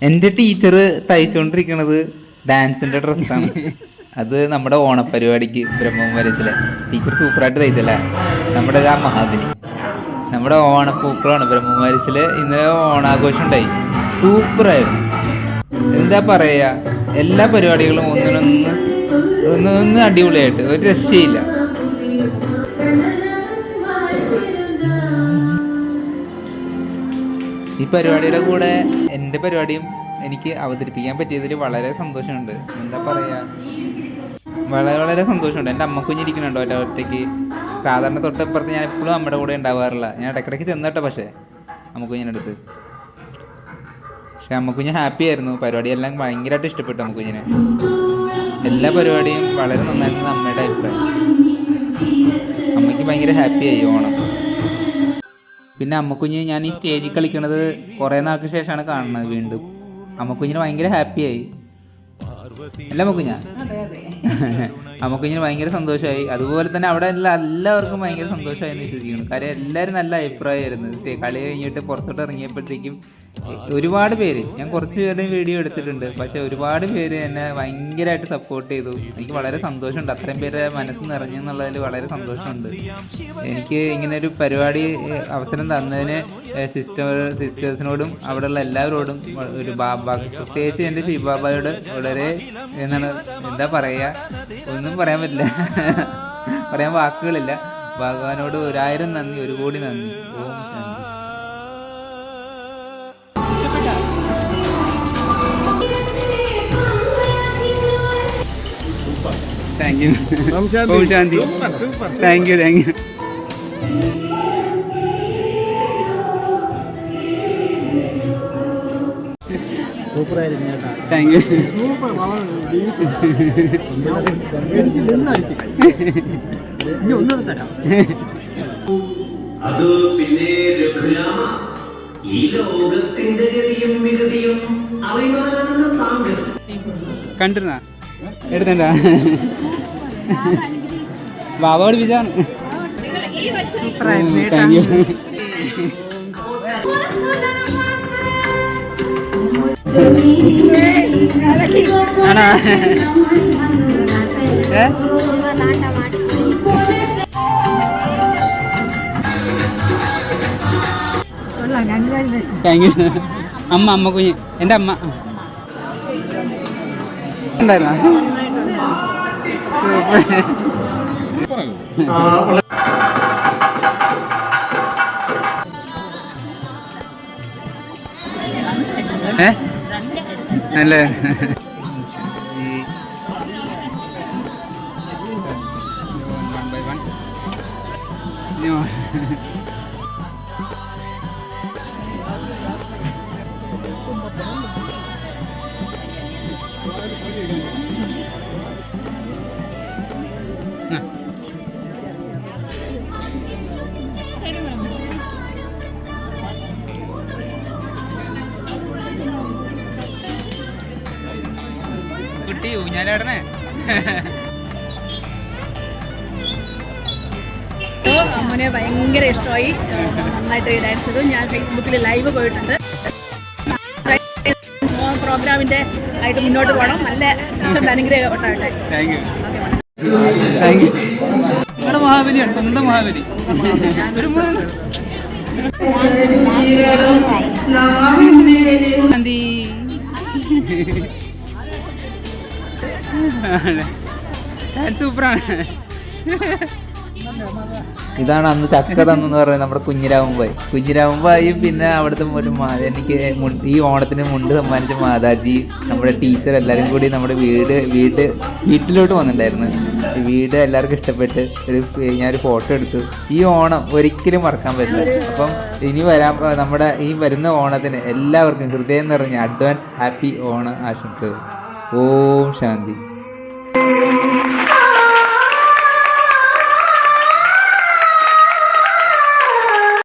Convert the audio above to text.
എൻ്റെ ടീച്ചർ തയ്ച്ചുകൊണ്ടിരിക്കുന്നത് ഡാൻസിൻ്റെ ഡ്രസ്സാണ്. അത് നമ്മുടെ ഓണപ്പരിപാടിക്ക് ബ്രഹ്മകുമാരീസിലെ ടീച്ചർ സൂപ്പറായിട്ട് തയ്ച്ചല്ലേ. നമ്മുടെ ആ മഹാബലി നമ്മുടെ ഓണപ്പൂക്കളാണ് ബ്രഹ്മകുമാരീസിൽ. ഇന്നലെ ഓണാഘോഷം ഉണ്ടായി, സൂപ്പറായിരുന്നു. എന്താ പറയുക, എല്ലാ പരിപാടികളും ഒന്നൊന്ന് അടിപൊളിയായിട്ട്, ഒരു രക്ഷയില്ല. ഈ പരിപാടിയുടെ കൂടെ എൻ്റെ പരിപാടിയും എനിക്ക് അവതരിപ്പിക്കാൻ പറ്റിയതിൽ വളരെ സന്തോഷമുണ്ട്. എന്താ പറയുക, വളരെ സന്തോഷമുണ്ട്. എൻ്റെ അമ്മക്കുഞ്ഞിരിക്കുന്നുണ്ടോ ഒറ്റയ്ക്ക്. സാധാരണ തൊട്ടപ്പുറത്ത് ഞാൻ എപ്പോഴും അമ്മയുടെ കൂടെ ഉണ്ടാവാറില്ല. ഞാൻ ഇടയ്ക്കിടയ്ക്ക് ചെന്നിട്ടോ, പക്ഷേ അമ്മക്കുഞ്ഞിൻ്റെ അടുത്ത്. പക്ഷെ അമ്മക്കുഞ്ഞ് ഹാപ്പി ആയിരുന്നു. പരിപാടിയെല്ലാം ഭയങ്കരമായിട്ട് ഇഷ്ടപ്പെട്ടു അമ്മക്കുഞ്ഞിനെ. എല്ലാ പരിപാടിയും വളരെ നന്നായിട്ടുണ്ട് അമ്മയുടെ അഭിപ്രായം. അമ്മയ്ക്ക് ഭയങ്കര ഹാപ്പിയായി ഓണം. പിന്നെ അമ്മക്കുഞ്ഞ് ഞാൻ ഈ സ്റ്റേജിൽ കളിക്കണത് കുറേ നാൾക്ക് ശേഷമാണ് കാണുന്നത് വീണ്ടും. അമ്മക്കുഞ്ഞിന് ഭയങ്കര ഹാപ്പിയായി അല്ല അമ്മക്കുഞ്ഞ? അമ്മക്കുഞ്ഞിന് ഭയങ്കര സന്തോഷമായി. അതുപോലെ തന്നെ അവിടെ എല്ലാവർക്കും ഭയങ്കര സന്തോഷമായി എന്ന് വിശ്വസിക്കുന്നു. കാര്യം എല്ലാവരും നല്ല അഭിപ്രായമായിരുന്നു. കളി കഴിഞ്ഞിട്ട് പുറത്തോട്ട് ഇറങ്ങിയപ്പോഴത്തേക്കും ഒരുപാട് പേര്, ഞാൻ കുറച്ച് പേരുടെ വീഡിയോ എടുത്തിട്ടുണ്ട്, പക്ഷെ ഒരുപാട് പേര് എന്നെ ഭയങ്കരമായിട്ട് സപ്പോർട്ട് ചെയ്തു. എനിക്ക് വളരെ സന്തോഷമുണ്ട്. അത്രയും പേര് മനസ്സ് നിറഞ്ഞെന്നുള്ളതിൽ വളരെ സന്തോഷമുണ്ട്. എനിക്ക് ഇങ്ങനെ ഒരു പരിപാടി അവസരം തന്നതിന് സിസ്റ്റേഴ്സിനോടും അവിടെയുള്ള എല്ലാവരോടും ഒരു പ്രത്യേകിച്ച് എൻ്റെ ശിവബാബയോട് വളരെ എന്താ പറയുക, ഒന്നും പറയാൻ പറ്റില്ല, പറയാൻ വാക്കുകളില്ല. ഭഗവാനോട് 1000 നന്ദി, 1 കോടി നന്ദി. Om Shanti. Thank you. Om Shanti. Thank you. Thank you. അത് പിന്നെ രഘുരാമ, ഈ ലോകത്തിന്റെ ഗതിയും വിഗതിയും അറിയുന്നവരാണല്ലോ താങ്കൾ. കണ്ടിരുന്ന എടുത്തണ്ട ബാബ പഠിപ്പിച്ചാണ്. Thank you. ആണോ? Thank you. അമ്മ കുഞ്ഞ്, എൻ്റെ അമ്മ ഉണ്ടായിരുന്ന അല്ലേ? കുട്ടി ഊഞ്ഞാലാടണേ. അമ്മനെ ഭയങ്കര ഇഷ്ടമായി, നന്നായിട്ട് ഡാൻസ് ചെയ്തു. ഞാൻ ഫേസ്ബുക്കിൽ ലൈവ് പോയിട്ടുണ്ട്. പ്രോഗ്രാമിന്റെ ആയിട്ട് മുന്നോട്ട് പോകണം. നല്ല അനുഗ്രഹം ഉണ്ടാവട്ടെ. നമ്മുടെ മഹാബലിയാണ്, സ്വന്തം മഹാബലി. സൂപ്പറാണ്. ഇതാണ് അന്ന് ചക്ക തന്നെന്ന് പറയുന്നത് നമ്മുടെ കുഞ്ഞിരാമൻഭായും പിന്നെ അവിടുത്തെ ഒരു എനിക്ക് ഈ ഓണത്തിന് മുണ്ട് സമ്മാനിച്ച മാതാജി, നമ്മുടെ ടീച്ചർ, എല്ലാവരും കൂടി നമ്മുടെ വീട്ടിലോട്ട് വന്നിട്ടുണ്ടായിരുന്നു. വീട് എല്ലാവർക്കും ഇഷ്ടപ്പെട്ട് ഞാനൊരു ഫോട്ടോ എടുത്തു. ഈ ഓണം ഒരിക്കലും മറക്കാൻ പറ്റില്ല. അപ്പം ഇനി നമ്മുടെ ഈ വരുന്ന ഓണത്തിന് എല്ലാവർക്കും ഹൃദയം നിറഞ്ഞ അഡ്വാൻസ് ഹാപ്പി ഓണ ആശംസകൾ. ഓം ശാന്തി.